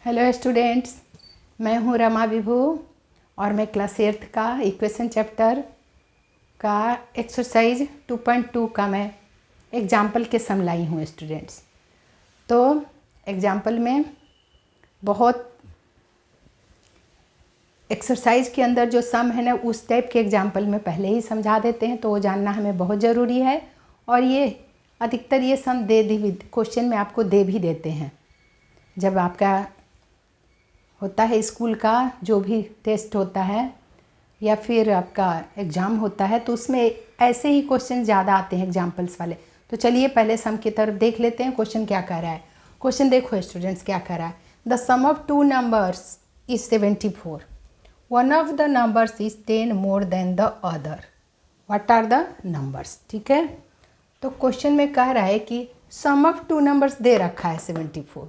Hello students, मैं हूँ रमा विभू और मैं क्लास 8th का इक्वेशन चैप्टर का एक्सरसाइज 2.2 का मैं एग्जाम्पल के सम लाई हूँ स्टूडेंट्स। तो एग्जाम्पल में बहुत एक्सरसाइज के अंदर जो सम है ना, उस टाइप के एग्जाम्पल में पहले ही समझा देते हैं, तो वो जानना हमें बहुत ज़रूरी है। और ये अधिकतर ये सम क्वेश्चन में आपको दे भी देते हैं। जब आपका होता है स्कूल का जो भी टेस्ट होता है या फिर आपका एग्ज़ाम होता है, तो उसमें ऐसे ही क्वेश्चन ज़्यादा आते हैं एग्जाम्पल्स वाले। तो चलिए पहले सम की तरफ देख लेते हैं, क्वेश्चन क्या कह रहा है। क्वेश्चन देखो स्टूडेंट्स क्या कह रहा है। The sum of two numbers is 74. One of the numbers is 10 more than the other. What are the numbers. ठीक है, तो क्वेश्चन में कह रहा है कि सम ऑफ टू नंबर्स दे रखा है 74।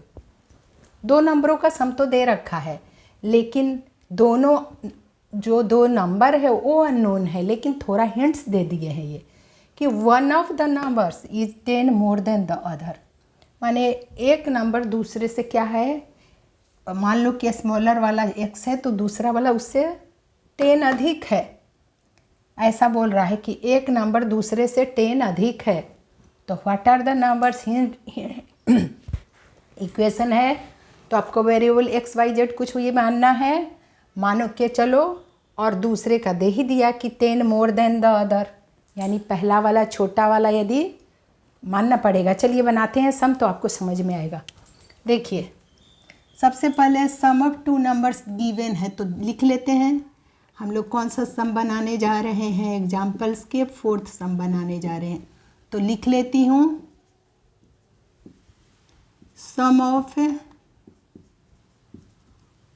दो नंबरों का सम तो दे रखा है, लेकिन दोनों जो दो नंबर है वो अननोन है, लेकिन थोड़ा हिंट्स दे दिए हैं ये कि one of the numbers is 10 more than the other. माने एक नंबर दूसरे से क्या है, मान लो कि स्मॉलर वाला x है तो दूसरा वाला उससे 10 अधिक है। ऐसा बोल रहा है कि एक नंबर दूसरे से 10 अधिक है। तो what are the numbers. Equation है तो आपको वेरिएबल एक्स वाई जेड कुछ ये मानना है, मानो के चलो, और दूसरे का दे ही दिया कि 10 मोर देन द अदर, यानी पहला वाला छोटा वाला यदि मानना पड़ेगा। चलिए बनाते हैं सम, तो आपको समझ में आएगा। देखिए सबसे पहले सम ऑफ टू नंबर्स गिवन है, तो लिख लेते हैं हम लोग कौन सा सम बनाने जा रहे हैं। एग्जाम्पल्स के 4th सम बनाने जा रहे हैं, तो लिख लेती हूँ सम ऑफ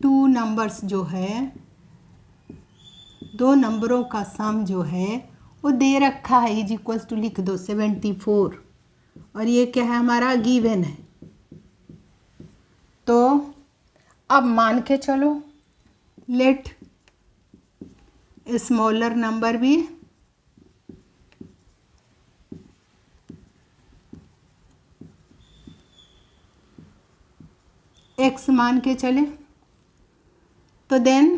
टू नंबर्स जो है, दो नंबरों का सम जो है वो दे रखा है, इज इक्वल्स टू लिख दो 74, और ये क्या है हमारा गिवन है। तो अब मान के चलो लेट स्मॉलर नंबर भी x मान के चले, तो देन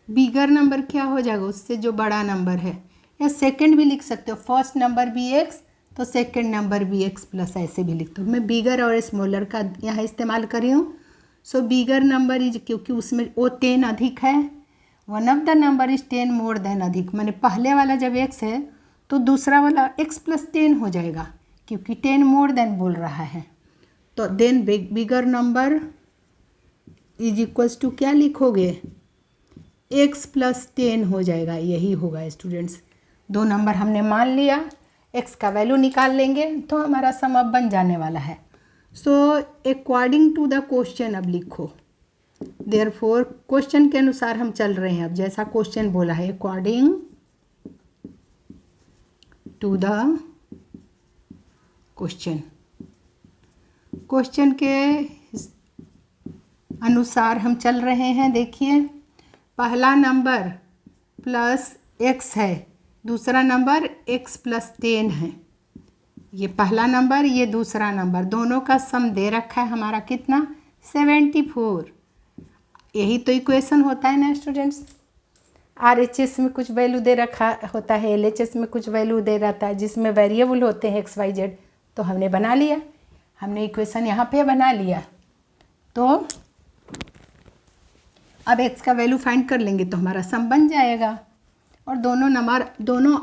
बिगर नंबर क्या हो जाएगा, उससे जो बड़ा नंबर है, या सेकंड भी लिख सकते हो। फर्स्ट नंबर भी x तो सेकंड नंबर भी x प्लस, ऐसे भी लिख दो। मैं बिगर और स्मॉलर का यहाँ इस्तेमाल कर रही हूँ। सो बिगर नंबर इज, क्योंकि उसमें वो 10 अधिक है। One of the number is 10 more then अधिक, मैंने पहले वाला जब x है तो दूसरा वाला x प्लस 10 हो जाएगा, क्योंकि 10 मोर देन बोल रहा है। तो then bigger number is equals to क्या लिखोगे, x प्लस 10 हो जाएगा। यही होगा स्टूडेंट्स। दो नंबर हमने मान लिया, x का वैल्यू निकाल लेंगे तो हमारा सम अब बन जाने वाला है। So according to the question अब लिखो। देयरफॉर क्वेश्चन के अनुसार हम चल रहे हैं। अब जैसा क्वेश्चन बोला है, according to the question, question के अनुसार हम चल रहे हैं। देखिए पहला नंबर प्लस x है, दूसरा नंबर x प्लस 10 है। ये पहला नंबर, ये दूसरा नंबर, दोनों का सम दे रखा है हमारा कितना, 74। यही तो इक्वेशन होता है ना स्टूडेंट्स। RHS में कुछ वैल्यू दे रखा होता है, LHS में कुछ वैल्यू दे रहता है, जिसमें वेरिएबल होते हैं x y z। तो हमने बना लिया, हमने इक्वेशन यहाँ पे बना लिया। तो अब x का वैल्यू फाइंड कर लेंगे तो हमारा सम बन जाएगा। और दोनों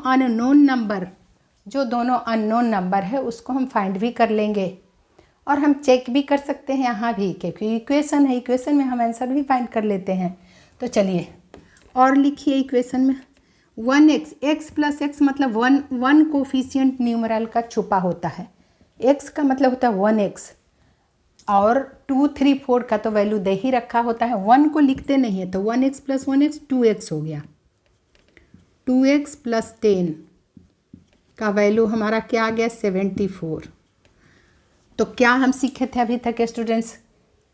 अननोन नंबर, जो दोनों अननोन नंबर है उसको हम फाइंड भी कर लेंगे, और हम चेक भी कर सकते हैं यहाँ भी, क्योंकि इक्वेशन है, इक्वेशन में हम आंसर भी फाइंड कर लेते हैं। तो चलिए और लिखिए इक्वेशन में 1x, x प्लस एक्स मतलब वन कोफिशिएंट न्यूमरल का छुपा होता है। x का मतलब होता है 1x, और 2, 3, 4 का तो वैल्यू दे ही रखा होता है। 1 को लिखते नहीं है, तो 1x प्लस 1x 2x हो गया। 2x प्लस 10 का वैल्यू हमारा क्या आ गया, 74। तो क्या हम सीखे थे अभी तक स्टूडेंट्स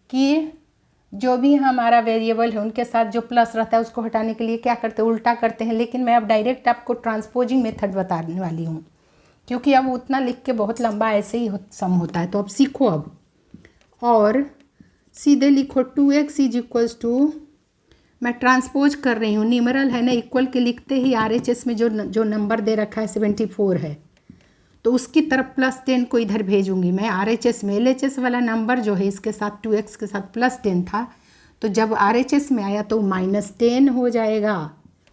कि जो भी हमारा वेरिएबल है उनके साथ जो प्लस रहता है उसको हटाने के लिए क्या करते हैं, उल्टा करते हैं। लेकिन मैं अब डायरेक्ट आपको ट्रांसपोजिंग मेथड बताने वाली हूँ, क्योंकि अब उतना लिख के बहुत लंबा ऐसे ही सम होता है। तो अब सीखो अब। और सीधे लिखो 2x इज इक्वल्स टू, मैं ट्रांसपोज कर रही हूँ, न्यूमरल है ना, इक्वल के लिखते ही RHS में जो नंबर दे रखा है 74 है, तो उसकी तरफ +10 को इधर भेजूंगी मैं। RHS में LHS वाला नंबर जो है इसके साथ 2x के साथ +10 था, तो जब RHS में आया तो -10 हो जाएगा,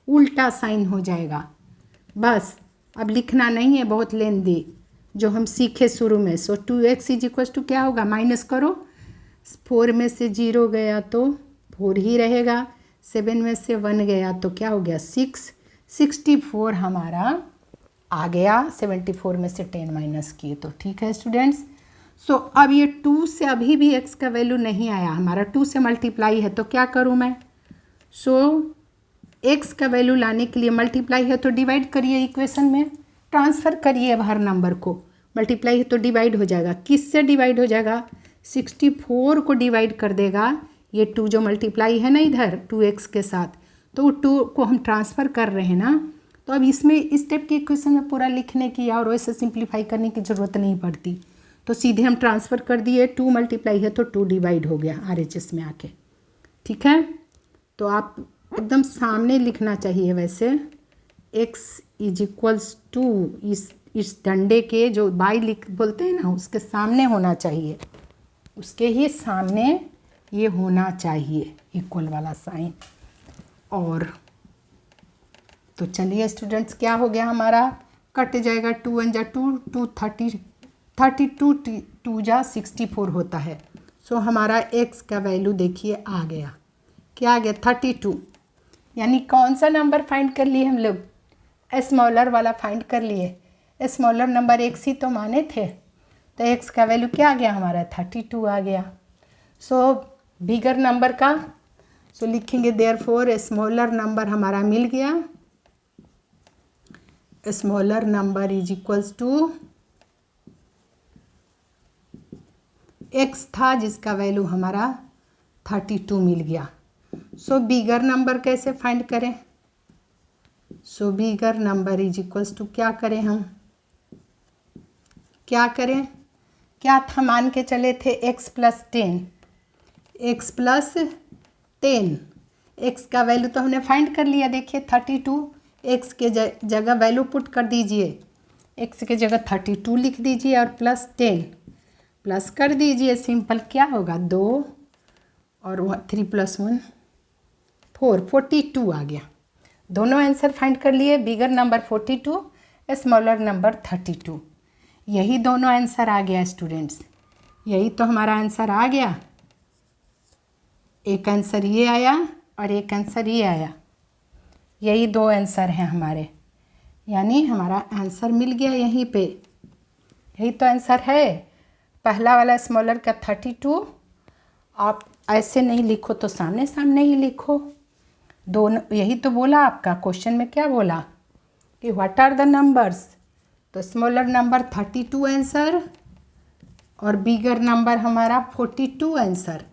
उल्टा साइन हो जाएगा। बस अब लिखना नहीं है, बहुत लेंदी, जो हम सीखे शुरू में। सो 2x इज इक्वल टू क्या होगा, माइनस करो, 4 में से 0 गया तो 4 ही रहेगा, 7 में से 1 गया तो क्या हो गया 6, 64 हमारा आ गया। 74 में से 10 माइनस किए तो ठीक है स्टूडेंट्स। सो अब ये 2 से अभी भी x का वैल्यू नहीं आया, हमारा 2 से मल्टीप्लाई है, तो क्या करूँ मैं। x का वैल्यू लाने के लिए मल्टीप्लाई है तो डिवाइड करिए, इक्वेशन में ट्रांसफ़र करिए अब हर नंबर को। मल्टीप्लाई है तो डिवाइड हो जाएगा, किससे डिवाइड हो जाएगा, 64 को डिवाइड कर देगा ये 2 जो मल्टीप्लाई है ना इधर 2x के साथ, तो वो 2 को हम ट्रांसफ़र कर रहे हैं ना, तो अब इसमें इस टाइप की इक्वेशन में पूरा लिखने की और वैसे सिंप्लीफाई करने की ज़रूरत नहीं पड़ती, तो सीधे हम ट्रांसफ़र कर दिए। 2 मल्टीप्लाई है तो 2 डिवाइड हो गया RHS में आके, ठीक है। तो आप एकदम सामने लिखना चाहिए, वैसे x इज इक्वल्स टू इस डंडे के जो बाई लिख बोलते हैं ना, उसके सामने होना चाहिए, उसके ही सामने ये होना चाहिए इक्वल वाला साइन। और तो चलिए स्टूडेंट्स, क्या हो गया हमारा, कट जाएगा, 2 1 जा 2, 2 30, 32 2 जा 64 होता है। सो हमारा x का वैल्यू देखिए आ गया, क्या आ गया 32। यानी कौन सा नंबर फाइंड कर लिए हम लोग, स्मॉलर वाला फाइंड कर लिए। स्मॉलर नंबर x ही तो माने थे, तो x का वैल्यू क्या आ गया हमारा 32 आ गया। सो बिगर नंबर का सो लिखेंगे देयरफॉर स्मॉलर नंबर हमारा मिल गया, smaller number is equals to x था जिसका वैल्यू हमारा 32 मिल गया। सो बिगर नंबर कैसे फाइंड करें, so bigger number is equals to क्या करें हम, क्या करें, क्या था मान के चले थे x + 10, x + 10, x का वैल्यू तो हमने फाइंड कर लिया, देखिए 32, x के जगह वैल्यू पुट कर दीजिए, x के जगह 32 लिख दीजिए और +10 प्लस कर दीजिए, सिंपल क्या होगा 2 और 3 + 1 4, 42 आ गया। दोनों आंसर फाइंड कर लिए, बिगर नंबर 42, स्मॉलर नंबर 32, यही दोनों आंसर आ गया स्टूडेंट्स, यही तो हमारा आंसर आ गया। एक आंसर ये आया और एक आंसर ये आया, यही 2 आंसर हैं हमारे, यानी हमारा आंसर मिल गया यहीं पे, यही तो आंसर है। पहला वाला स्मॉलर का 32, आप ऐसे नहीं लिखो तो सामने सामने ही लिखो, दोनों यही तो बोला आपका क्वेश्चन में, क्या बोला कि व्हाट आर द नंबर्स, तो स्मॉलर नंबर 32 आंसर और बिगर नंबर हमारा 42 आंसर।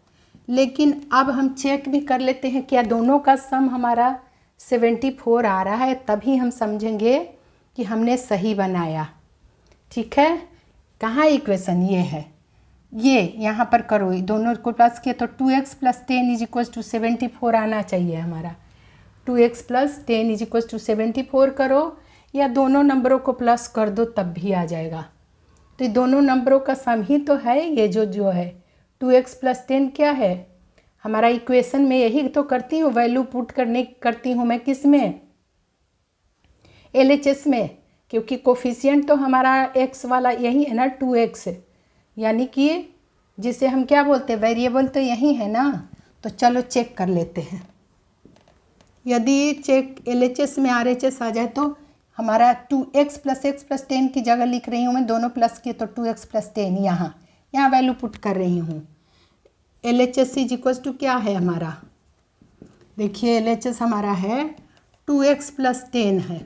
लेकिन अब हम चेक भी कर लेते हैं क्या दोनों का सम हमारा 74 आ रहा है, तभी हम समझेंगे कि हमने सही बनाया, ठीक है। कहाँ इक्वेशन ये है, ये यहाँ पर करो, दोनों को प्लस किए तो 2x + 10 इज इक्वल टू 74 आना चाहिए हमारा, 2x + 10 इज इक्वल टू 74 करो, या दोनों नंबरों को प्लस कर दो तब भी आ जाएगा। तो ये दोनों नंबरों का सम ही तो है ये जो है 2x + 10 क्या है हमारा इक्वेशन में, यही तो करती हूँ, वैल्यू पुट करती हूँ मैं किस में, LHS में, क्योंकि कोफिशिएंट तो हमारा x वाला यही है ना 2x, यानी कि जिसे हम क्या बोलते हैं वेरिएबल तो यही है ना। तो चलो चेक कर लेते हैं, यदि चेक LHS में RHS आ जाए तो हमारा 2x + x + 10 की जगह लिख रही हूँ मैं, दोनों प्लस किए तो 2x + 10 यहाँ वैल्यू पुट कर रही हूँ। LHS इज इक्वल टू क्या है हमारा, देखिए LHS हमारा है 2x + 10 है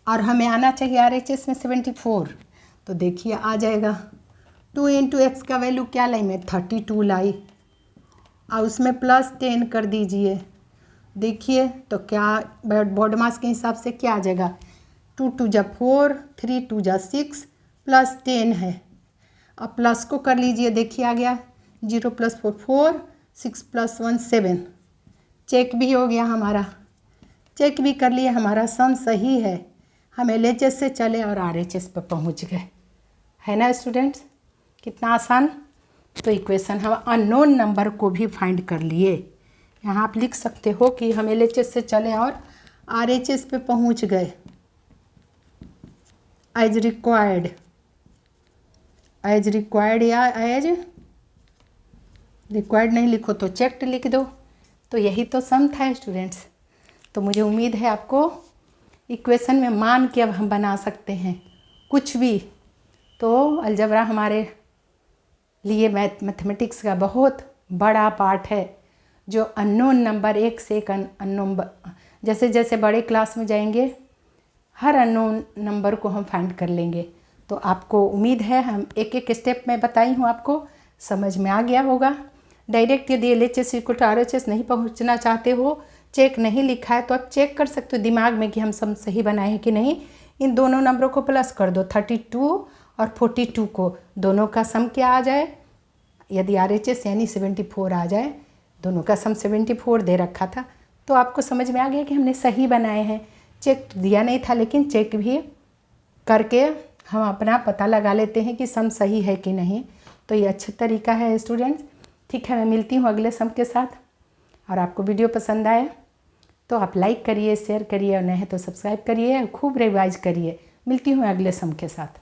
और हमें आना चाहिए RHS में 74, तो देखिए आ जाएगा 2 × x का वैल्यू क्या लाई मैं 32 लाई और उसमें +10 कर दीजिए, देखिए तो क्या बॉडी मास के हिसाब से क्या आ जाएगा, 2 2 जा 4, 3 2 जा 6 +10 है, अब प्लस को कर लीजिए, देखिए आ गया 0 + 4 4, 6 + 1 7। चेक भी हो गया हमारा, चेक भी कर लिया, हमारा सम सही है। हम LHS से चले और RHS पर पहुंच गए, है ना स्टूडेंट्स। कितना आसान। तो इक्वेशन हम अननोन नंबर को भी फाइंड कर लिए। यहाँ आप लिख सकते हो कि हम LHS से चले और RHS पे पहुंच गए। एज रिक्वायर्ड, या एज रिक्वायर्ड नहीं लिखो तो चेक्ड लिख दो। तो यही तो सम था स्टूडेंट्स। तो मुझे उम्मीद है आपको इक्वेशन में मान के अब हम बना सकते हैं कुछ भी। तो अलजेब्रा हमारे लिए मैथमेटिक्स का बहुत बड़ा पार्ट है, जो अननोन नंबर, एक से एक अननोन, जैसे जैसे बड़े क्लास में जाएंगे हर अननोन नंबर को हम फाइंड कर लेंगे। तो आपको उम्मीद है हम एक एक स्टेप में बताई हूँ, आपको समझ में आ गया होगा। डायरेक्ट यदि LHS = RHS नहीं पहुँचना चाहते हो, चेक नहीं लिखा है, तो आप चेक कर सकते हो दिमाग में कि हम सम सही बनाए हैं कि नहीं। इन दोनों नंबरों को प्लस कर दो, 32 और 42 को, दोनों का सम क्या आ जाए, यदि RHS यानी 74 आ जाए। दोनों का सम 74 दे रखा था, तो आपको समझ में आ गया कि हमने सही बनाए हैं। चेक तो दिया नहीं था, लेकिन चेक भी करके हम अपना पता लगा लेते हैं कि सम सही है कि नहीं। तो ये अच्छा तरीका है स्टूडेंट्स। ठीक है, मैं मिलती हूँ अगले सम के साथ। और आपको वीडियो पसंद आए तो आप लाइक करिए, शेयर करिए, और नए हैं तो सब्सक्राइब करिए, खूब रिवाइज करिए। मिलती हूँ अगले सम के साथ।